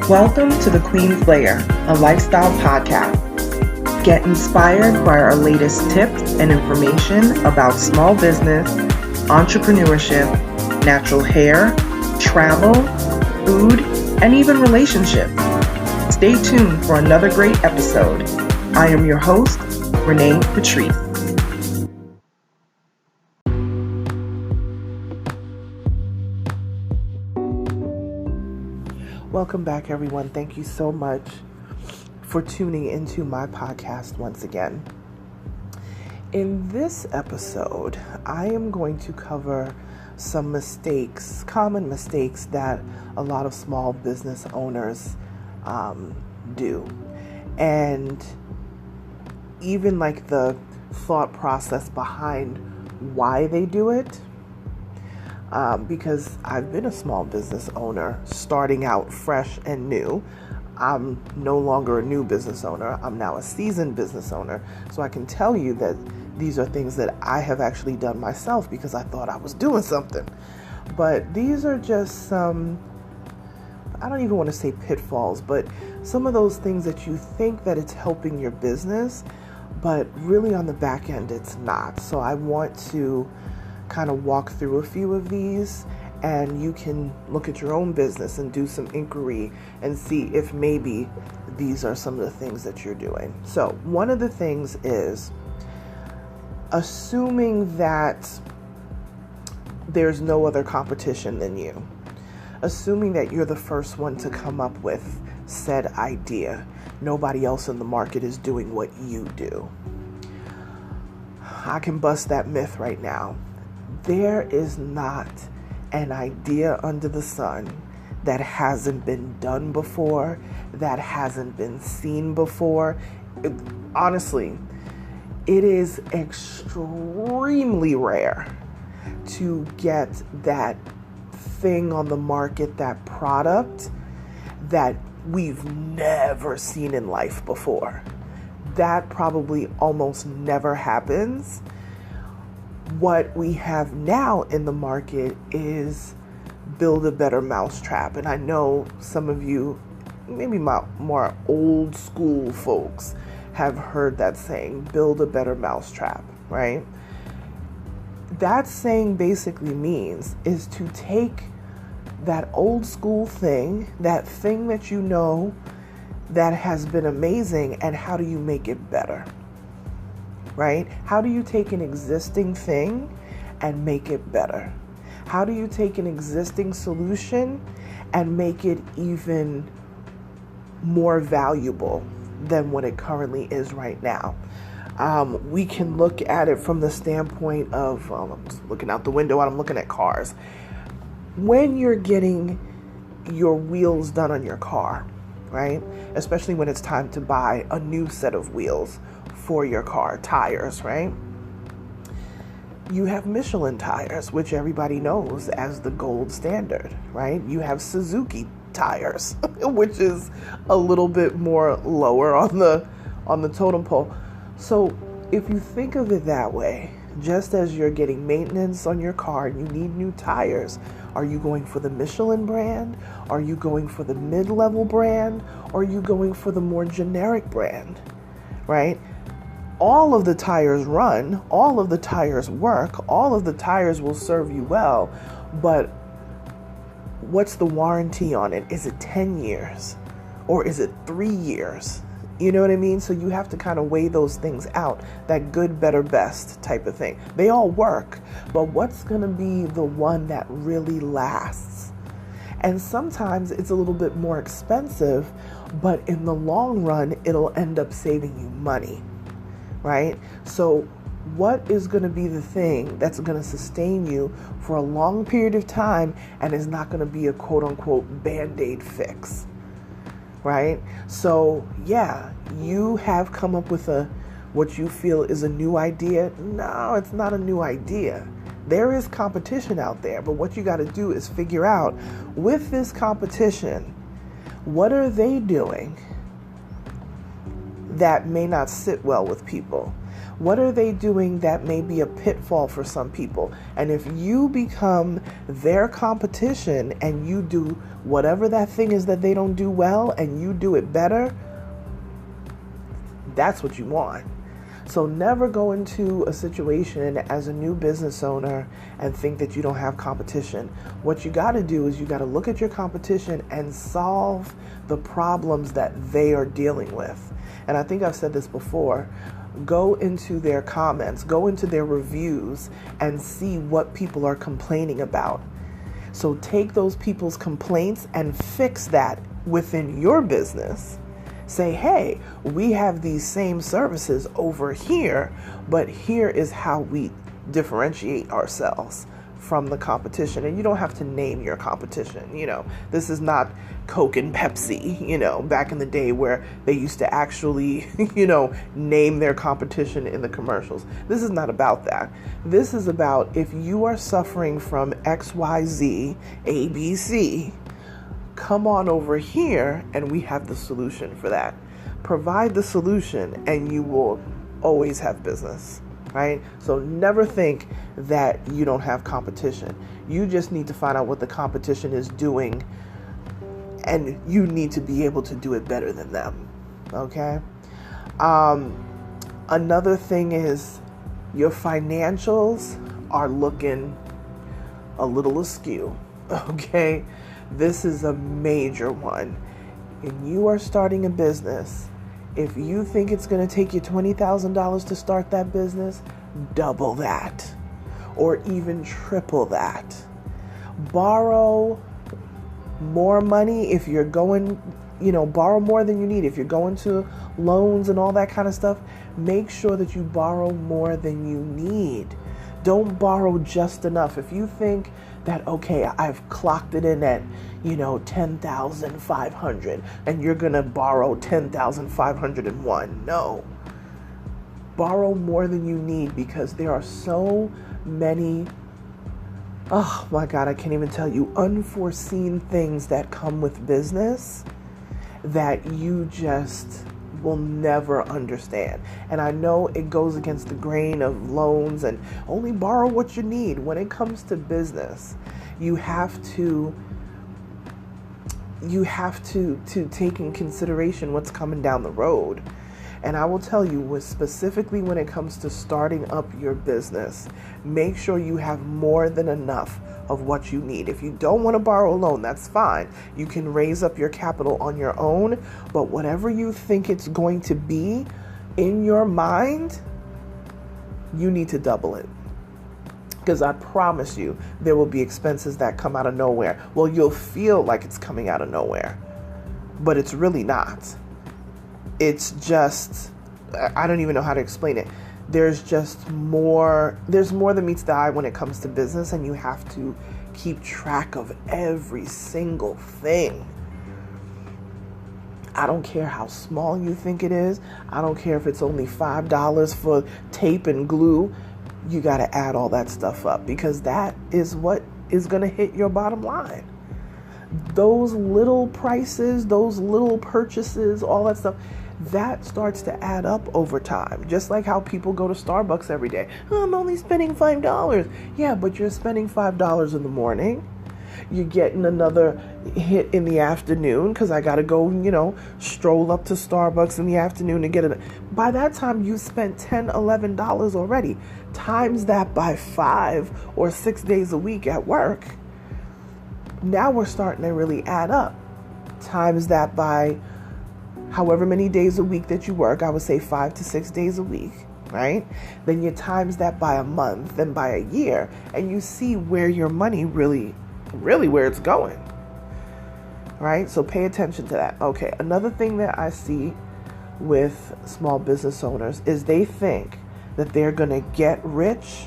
Welcome to The Queen's Lair, a lifestyle podcast. Get inspired by our latest tips and information about small business, entrepreneurship, natural hair, travel, food, and even relationships. Stay tuned for another great episode. I am your host, Renee Patrice. Welcome back, everyone. Thank you so much for tuning into my podcast once again. In this episode, I am going to cover some common mistakes that a lot of small business owners do. And even like the thought process behind why they do it. Because I've been a small business owner starting out fresh and new. I'm no longer a new business owner. I'm now a seasoned business owner. So I can tell you that these are things that I have actually done myself because I thought I was doing something. But these are just some, I don't even want to say pitfalls, but some of those things that you think that it's helping your business, but really on the back end, it's not. So I want to kind of walk through a few of these, and you can look at your own business and do some inquiry and see if maybe these are some of the things that you're doing. So one of the things is assuming that there's no other competition than you. Assuming that you're the first one to come up with said idea. Nobody else in the market is doing what you do. I can bust that myth right now. There is not an idea under the sun that hasn't been done before, that hasn't been seen before. Honestly, it is extremely rare to get that thing on the market, that product that we've never seen in life before. That probably almost never happens. What we have now in the market is build a better mousetrap. And I know some of you, maybe my more old school folks, have heard that saying, build a better mousetrap, right? That saying basically means is to take that old school thing, that thing that you know that has been amazing, and how do you make it better? Right? How do you take an existing thing and make it better? How do you take an existing solution and make it even more valuable than what it currently is right now? We can look at it from the standpoint of, I'm just looking out the window and I'm looking at cars. When you're getting your wheels done on your car, right? Especially when it's time to buy a new set of wheels for your car, tires, right? You have Michelin tires, which everybody knows as the gold standard, right? You have Suzuki tires, which is a little bit more lower on the totem pole. So if you think of it that way, just as you're getting maintenance on your car and you need new tires, are you going for the Michelin brand? Are you going for the mid-level brand? Or are you going for the more generic brand, right? All of the tires run, all of the tires work, all of the tires will serve you well, but what's the warranty on it? Is it 10 years or is it 3 years? You know what I mean? So you have to kind of weigh those things out, that good, better, best type of thing. They all work, but what's going to be the one that really lasts? And sometimes it's a little bit more expensive, but in the long run, it'll end up saving you money. Right? So what is going to be the thing that's going to sustain you for a long period of time and is not going to be a quote unquote Band-Aid fix? Right? So yeah, you have come up with what you feel is a new idea. No, it's not a new idea. There is competition out there, but what you got to do is figure out with this competition, what are they doing that may not sit well with people? What are they doing that may be a pitfall for some people? And if you become their competition and you do whatever that thing is that they don't do well and you do it better, that's what you want. So never go into a situation as a new business owner and think that you don't have competition. What you got to do is you got to look at your competition and solve the problems that they are dealing with. And I think I've said this before. Go into their comments, go into their reviews and see what people are complaining about. So take those people's complaints and fix that within your business. Say, hey, we have these same services over here, but here is how we differentiate ourselves from the competition. And you don't have to name your competition. This is not Coke and Pepsi, back in the day where they used to actually, name their competition in the commercials. This is not about that. This is about if you are suffering from XYZ, ABC, come on over here and we have the solution for that. Provide the solution and you will always have business, right? So never think that you don't have competition. You just need to find out what the competition is doing and you need to be able to do it better than them, okay? Another thing is your financials are looking a little askew, okay? This is a major one. And you are starting a business. If you think it's going to take you $20,000 to start that business, double that or even triple that. Borrow more money if you're going, borrow more than you need. If you're going to loans and all that kind of stuff, make sure that you borrow more than you need. Don't borrow just enough. If you think that, okay, I've clocked it in at, 10,500 and you're going to borrow 10,501. No. Borrow more than you need because there are so many, oh my God, I can't even tell you, unforeseen things that come with business that you just will never understand. And I know it goes against the grain of loans and only borrow what you need. When it comes to business, you have to take in consideration what's coming down the road. And I will tell you, specifically when it comes to starting up your business, make sure you have more than enough of what you need. If you don't want to borrow a loan, that's fine. You can raise up your capital on your own, but whatever you think it's going to be in your mind, you need to double it. Because I promise you, there will be expenses that come out of nowhere. Well, you'll feel like it's coming out of nowhere, but it's really not. It's just, I don't even know how to explain it. There's more than meets the eye when it comes to business, and you have to keep track of every single thing. I don't care how small you think it is. I don't care if it's only $5 for tape and glue. You got to add all that stuff up because that is what is going to hit your bottom line. Those little prices, those little purchases, all that stuff, that starts to add up over time. Just like how people go to Starbucks every day. Oh, I'm only spending $5. Yeah, but you're spending $5 in the morning. You're getting another hit in the afternoon because I got to go, stroll up to Starbucks in the afternoon to get it. By that time, you spent $10, $11 already. Times that by 5 or 6 days a week at work. Now we're starting to really add up. Times that by however many days a week that you work, I would say 5 to 6 days a week, right? Then you times that by a month, then by a year, and you see where your money really where it's going, right? So pay attention to that. Okay, another thing that I see with small business owners is they think that they're going to get rich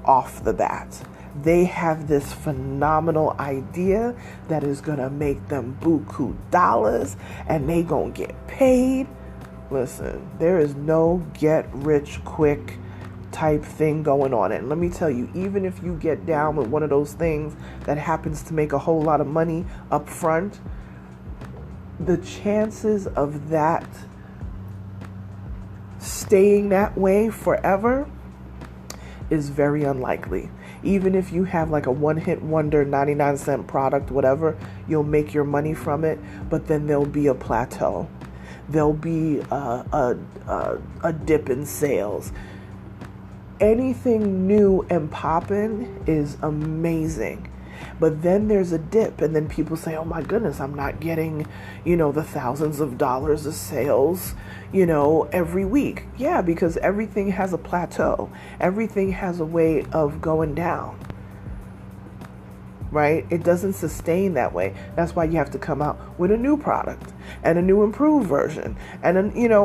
off the bat. They have this phenomenal idea that is going to make them buku dollars and they going to get paid. Listen, there is no get rich quick type thing going on. And let me tell you, even if you get down with one of those things that happens to make a whole lot of money up front, the chances of that staying that way forever is very unlikely. Even if you have like a one-hit wonder 99-cent product, whatever, you'll make your money from it, but then there'll be a plateau. There'll be a dip in sales. Anything new and poppin' is amazing. But then there's a dip, and then people say, oh my goodness, I'm not getting, the thousands of dollars of sales, every week. Yeah, because everything has a plateau. Everything has a way of going down. Right? It doesn't sustain that way. That's why you have to come out with a new product and a new improved version and,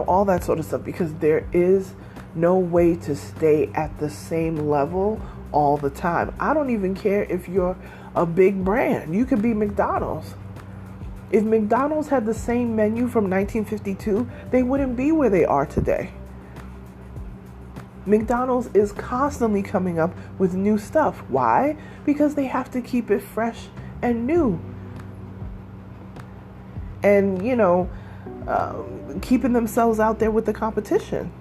all that sort of stuff, because there is no way to stay at the same level all the time. I don't even care if you're a big brand. You could be McDonald's. If McDonald's had the same menu from 1952, they wouldn't be where they are today. McDonald's is constantly coming up with new stuff. Why? Because they have to keep it fresh and new. And, keeping themselves out there with the competition.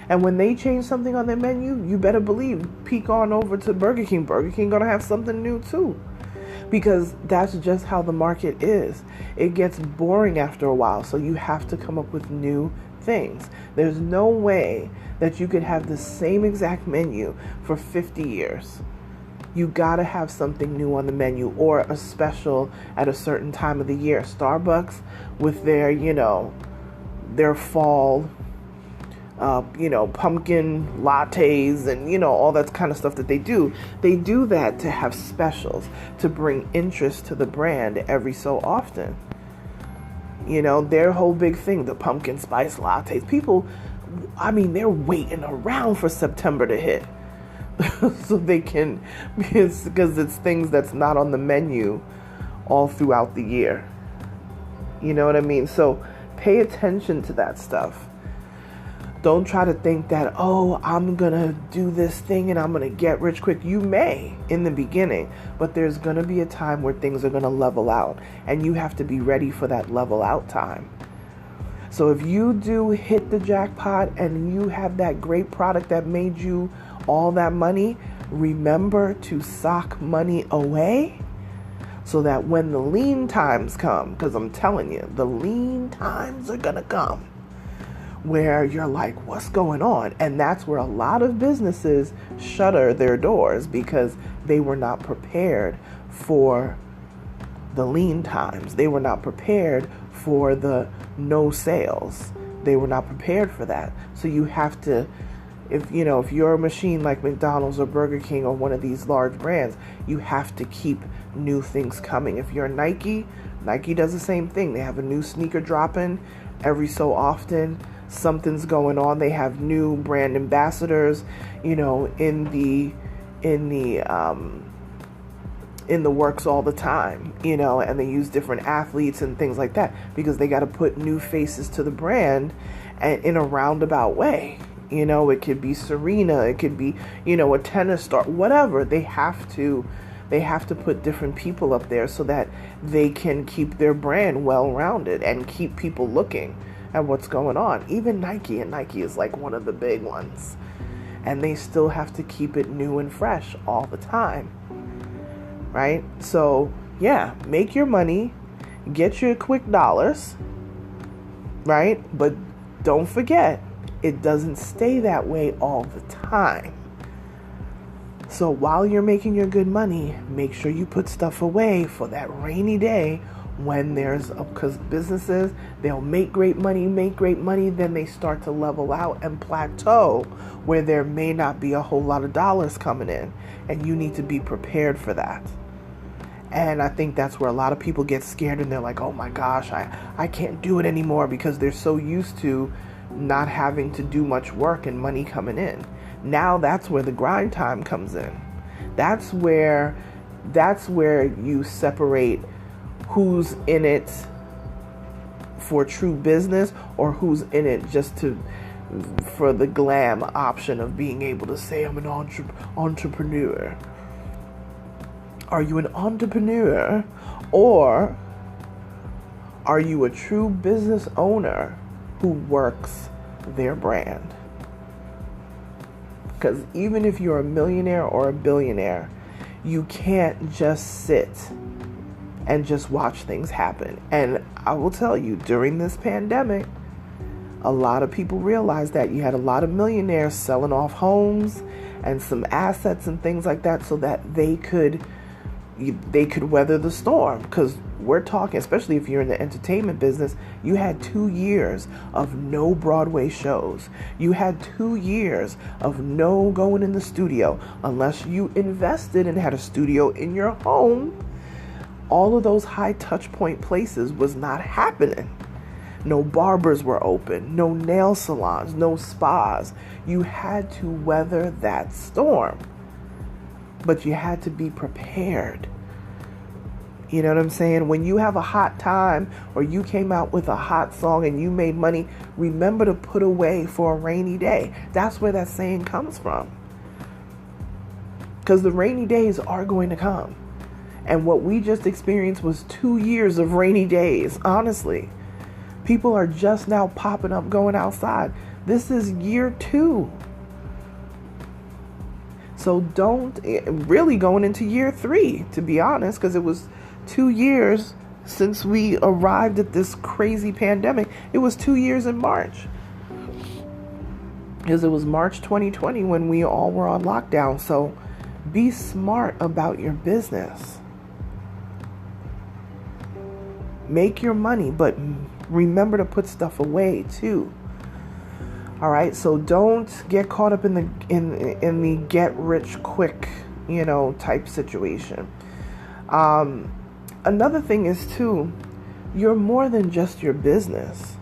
And when they change something on their menu, you better believe, peek on over to Burger King. Burger King gonna have something new too. Because that's just how the market is. It gets boring after a while, so you have to come up with new things. There's no way that you could have the same exact menu for 50 years. You gotta have something new on the menu, or a special at a certain time of the year. Starbucks with their, their fall pumpkin lattes and, all that kind of stuff that they do. They do that to have specials, to bring interest to the brand every so often. Their whole big thing, the pumpkin spice lattes. People, they're waiting around for September to hit so they can, because it's things that's not on the menu all throughout the year. You know what I mean? So pay attention to that stuff. Don't try to think that, I'm going to do this thing and I'm going to get rich quick. You may in the beginning, but there's going to be a time where things are going to level out, and you have to be ready for that level out time. So if you do hit the jackpot and you have that great product that made you all that money, remember to sock money away so that when the lean times come, because I'm telling you, the lean times are going to come, where you're like, what's going on? And that's where a lot of businesses shutter their doors, because they were not prepared for the lean times. They were not prepared for the no sales. They were not prepared for that. So you have to, if you're a machine like McDonald's or Burger King or one of these large brands, you have to keep new things coming. If you're Nike does the same thing. They have a new sneaker dropping every so often. Something's going on. They have new brand ambassadors, in the works all the time, and they use different athletes and things like that, because they got to put new faces to the brand and in a roundabout way. It could be Serena, it could be, a tennis star, whatever. They have to put different people up there so that they can keep their brand well-rounded and keep people looking at what's going on. Even Nike, and Nike is like one of the big ones, and they still have to keep it new and fresh all the time, right? So yeah, make your money, get your quick dollars, right? But don't forget, it doesn't stay that way all the time. So while you're making your good money, make sure you put stuff away for that rainy day, when because businesses, they'll make great money, then they start to level out and plateau, where there may not be a whole lot of dollars coming in, and you need to be prepared for that. And I think that's where a lot of people get scared, and they're like, oh my gosh, I can't do it anymore, because they're so used to not having to do much work and money coming in. Now that's where the grind time comes in. That's where you separate who's in it for true business, or who's in it just for the glam option of being able to say, I'm an entrepreneur. Are you an entrepreneur, or are you a true business owner who works their brand? Because even if you're a millionaire or a billionaire, you can't just sit and just watch things happen. And I will tell you, during this pandemic, a lot of people realized that you had a lot of millionaires selling off homes and some assets and things like that so that they could weather the storm. Because we're talking, especially if you're in the entertainment business, you had 2 years of no Broadway shows. You had 2 years of no going in the studio unless you invested and had a studio in your home. All of those high touch point places was not happening. No barbers were open, no nail salons, no spas. You had to weather that storm, but you had to be prepared. You know what I'm saying? When you have a hot time or you came out with a hot song and you made money, remember to put away for a rainy day. That's where that saying comes from. Because the rainy days are going to come. And what we just experienced was 2 years of rainy days, honestly. People are just now popping up, going outside. This is year 2. So don't, really going into year 3, to be honest, because it was 2 years since we arrived at this crazy pandemic. It was 2 years in March. Because it was March 2020 when we all were on lockdown. So be smart about your business. Make your money, but remember to put stuff away too. All right, so don't get caught up in the get rich quick, type situation. Another thing is too, you're more than just your business.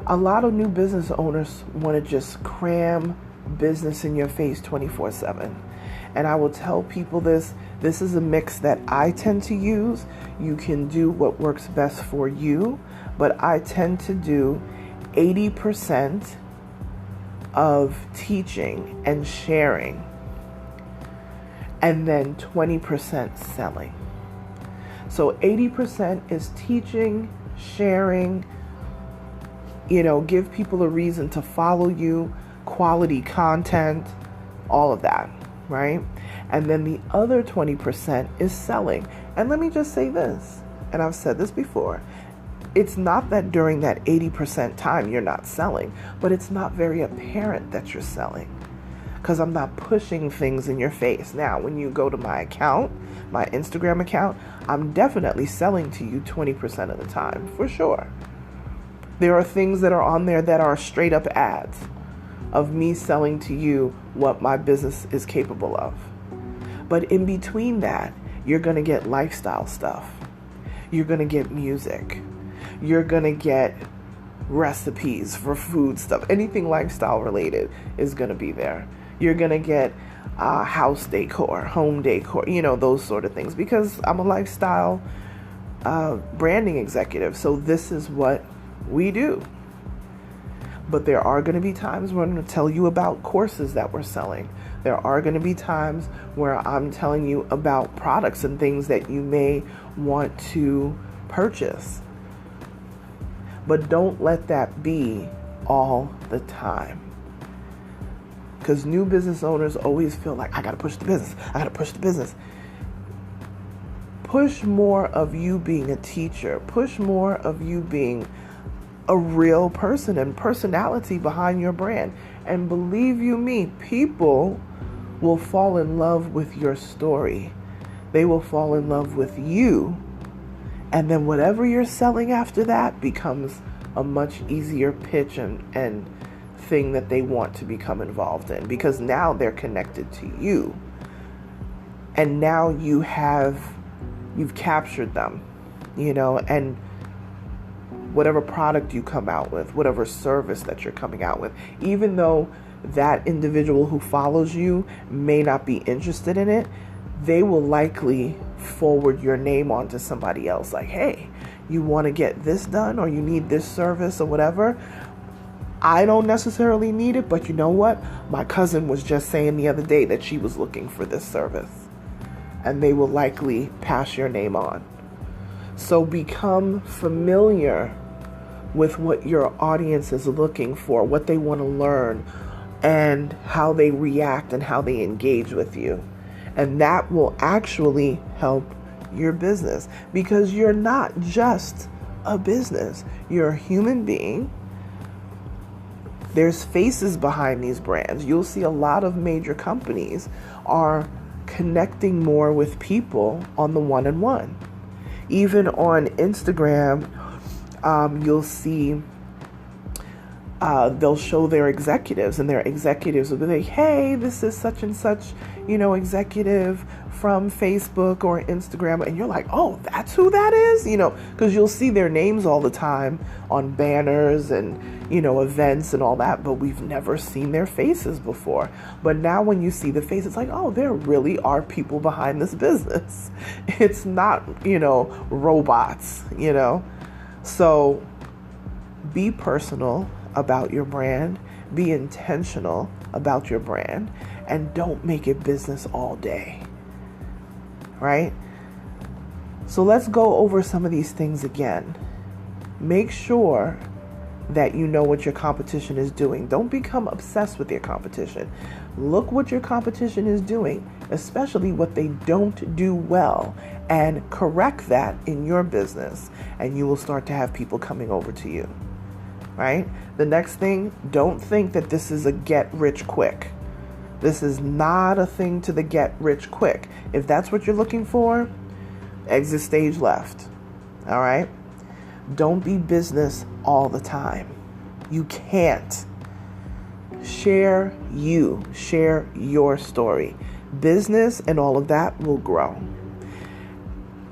A lot of new business owners want to just cram business in your face 24/7. And I will tell people this is a mix that I tend to use. You can do what works best for you, but I tend to do 80% of teaching and sharing, and then 20% selling. So 80% is teaching, sharing, give people a reason to follow you, quality content, all of that. Right? And then the other 20% is selling. And let me just say this, and I've said this before, it's not that during that 80% time you're not selling, but it's not very apparent that you're selling because I'm not pushing things in your face. Now, when you go to my account, my Instagram account, I'm definitely selling to you 20% of the time, for sure. There are things that are on there that are straight up ads of me selling to you what my business is capable of. But in between that, you're going to get lifestyle stuff. You're going to get music. You're going to get recipes for food stuff. Anything lifestyle related is going to be there. You're going to get house decor, home decor, those sort of things. Because I'm a lifestyle branding executive. So this is what we do. But there are going to be times where I'm going to tell you about courses that we're selling. There are going to be times where I'm telling you about products and things that you may want to purchase. But don't let that be all the time. Because new business owners always feel like, I got to push the business. I got to push the business. Push more of you being a teacher. Push more of you being a real person and personality behind your brand. And believe you me, people will fall in love with your story. They will fall in love with you. And then whatever you're selling after that becomes a much easier pitch and thing that they want to become involved in, because now they're connected to you. And now you've captured them, and whatever product you come out with, whatever service that you're coming out with, even though that individual who follows you may not be interested in it, they will likely forward your name on to somebody else. Like, hey, you want to get this done, or you need this service or whatever. I don't necessarily need it, but you know what? My cousin was just saying the other day that she was looking for this service, and they will likely pass your name on. So become familiar with what your audience is looking for, what they want to learn, and how they react and how they engage with you. And that will actually help your business, because you're not just a business. You're a human being. There's faces behind these brands. You'll see a lot of major companies are connecting more with people on the one-on-one. Even on Instagram, you'll see they'll show their executives, and their executives will be like, hey, this is such and such, executive from Facebook or Instagram. And you're like, oh, that's who that is? Because you'll see their names all the time on banners and, events and all that, but we've never seen their faces before. But now when you see the face, it's like, oh, there really are people behind this business. It's not, robots, So be personal about your brand, be intentional about your brand, and don't make it business all day, right? So let's go over some of these things again. Make sure that you know what your competition is doing. Don't become obsessed with your competition. Look what your competition is doing, especially what they don't do well, and correct that in your business, and you will start to have people coming over to you, right? The next thing, don't think that this is a get rich quick. This is not a thing to the get rich quick. If that's what you're looking for, exit stage left, all right? Don't be business all the time. You can't. Share your story. Business and all of that will grow.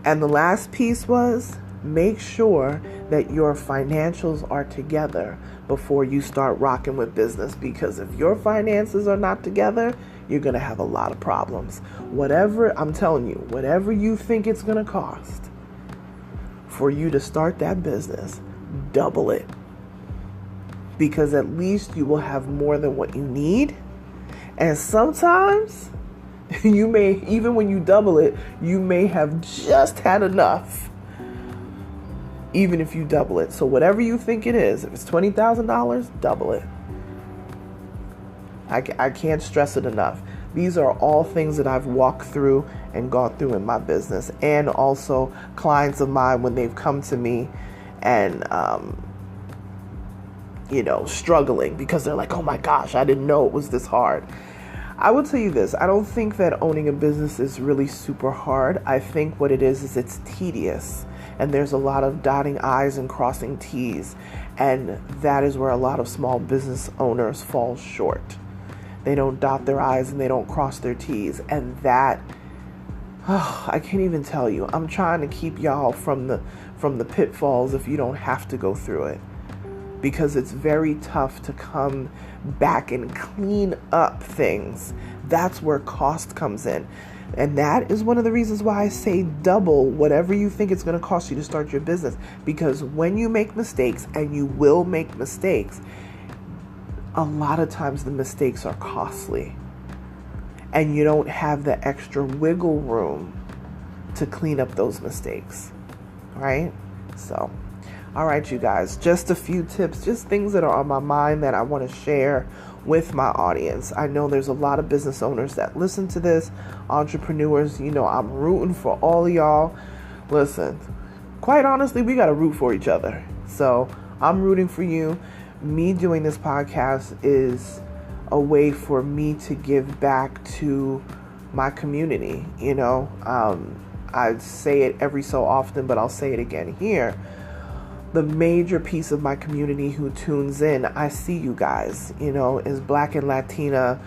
And the last piece was, make sure that your financials are together before you start rocking with business, because if your finances are not together, you're going to have a lot of problems. I'm telling you, whatever you think it's going to cost for you to start that business, double it. Because at least you will have more than what you need. And sometimes you may, even when you double it, you may have just had enough, even if you double it. So whatever you think it is, if it's $20,000, double it. I can't stress it enough. These are all things that I've walked through and gone through in my business, and also clients of mine when they've come to me and, struggling because they're like, oh my gosh, I didn't know it was this hard. I will tell you this. I don't think that owning a business is really super hard. I think what it is it's tedious. And there's a lot of dotting I's and crossing T's. And that is where a lot of small business owners fall short. They don't dot their I's and they don't cross their T's. And that, I can't even tell you. I'm trying to keep y'all from the pitfalls if you don't have to go through it. Because it's very tough to come back and clean up things. That's where cost comes in. And that is one of the reasons why I say double whatever you think it's going to cost you to start your business. Because when you make mistakes, and you will make mistakes, a lot of times the mistakes are costly. And you don't have the extra wiggle room to clean up those mistakes. Right? So, all right, you guys, just a few tips, just things that are on my mind that I want to share with my audience. I know there's a lot of business owners that listen to this, entrepreneurs. I'm rooting for all of y'all. Listen, quite honestly, we got to root for each other. So I'm rooting for you. Me doing this podcast is a way for me to give back to my community. I say it every so often, but I'll say it again here. The major piece of my community who tunes in, I see you guys, is Black and Latina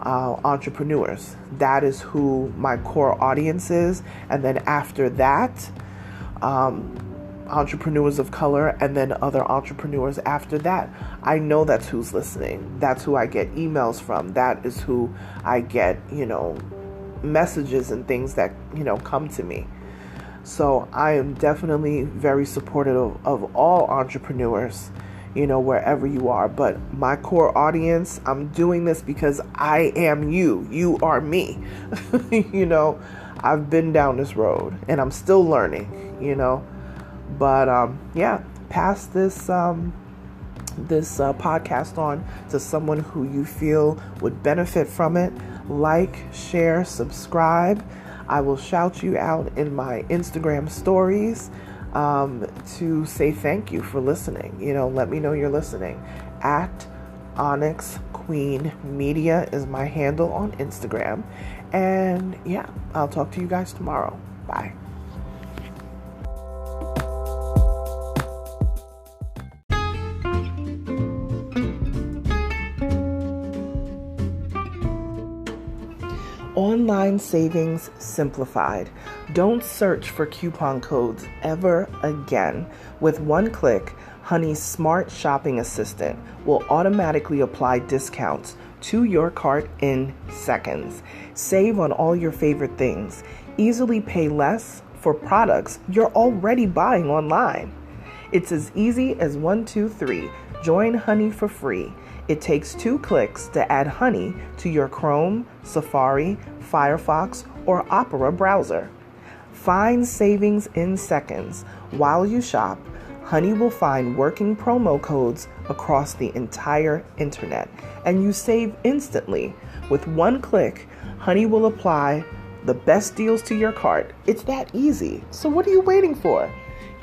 entrepreneurs. That is who my core audience is. And then after that, entrepreneurs of color, and then other entrepreneurs after that. I know that's who's listening. That's who I get emails from. That is who I get, messages and things that, come to me. So I am definitely very supportive of all entrepreneurs, wherever you are. But my core audience, I'm doing this because I am you. You are me. I've been down this road and I'm still learning, But pass this this podcast on to someone who you feel would benefit from it. Like, share, subscribe. I will shout you out in my Instagram stories to say thank you for listening. Let me know you're listening. At Onyx Queen Media is my handle on Instagram. And yeah, I'll talk to you guys tomorrow. Bye. Online savings simplified. Don't search for coupon codes ever again. With one click, Honey's smart shopping assistant will automatically apply discounts to your cart in seconds. Save on all your favorite things. Easily pay less for products you're already buying online. It's as easy as 1, 2, 3. Join Honey for free. It takes 2 clicks to add Honey to your Chrome, Safari, Firefox, or Opera browser. Find savings in seconds. While you shop, Honey will find working promo codes across the entire internet, and you save instantly. With one click, Honey will apply the best deals to your cart. It's that easy. So what are you waiting for?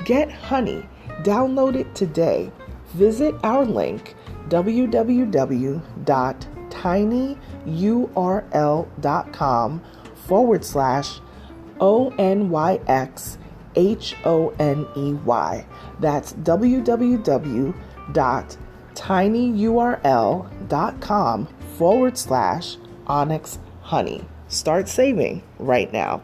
Get Honey. Download it today. Visit our link, www.tinyurl.com/ONYXHONEY. That's www.tinyurl.com/Onyx Honey. Start saving right now.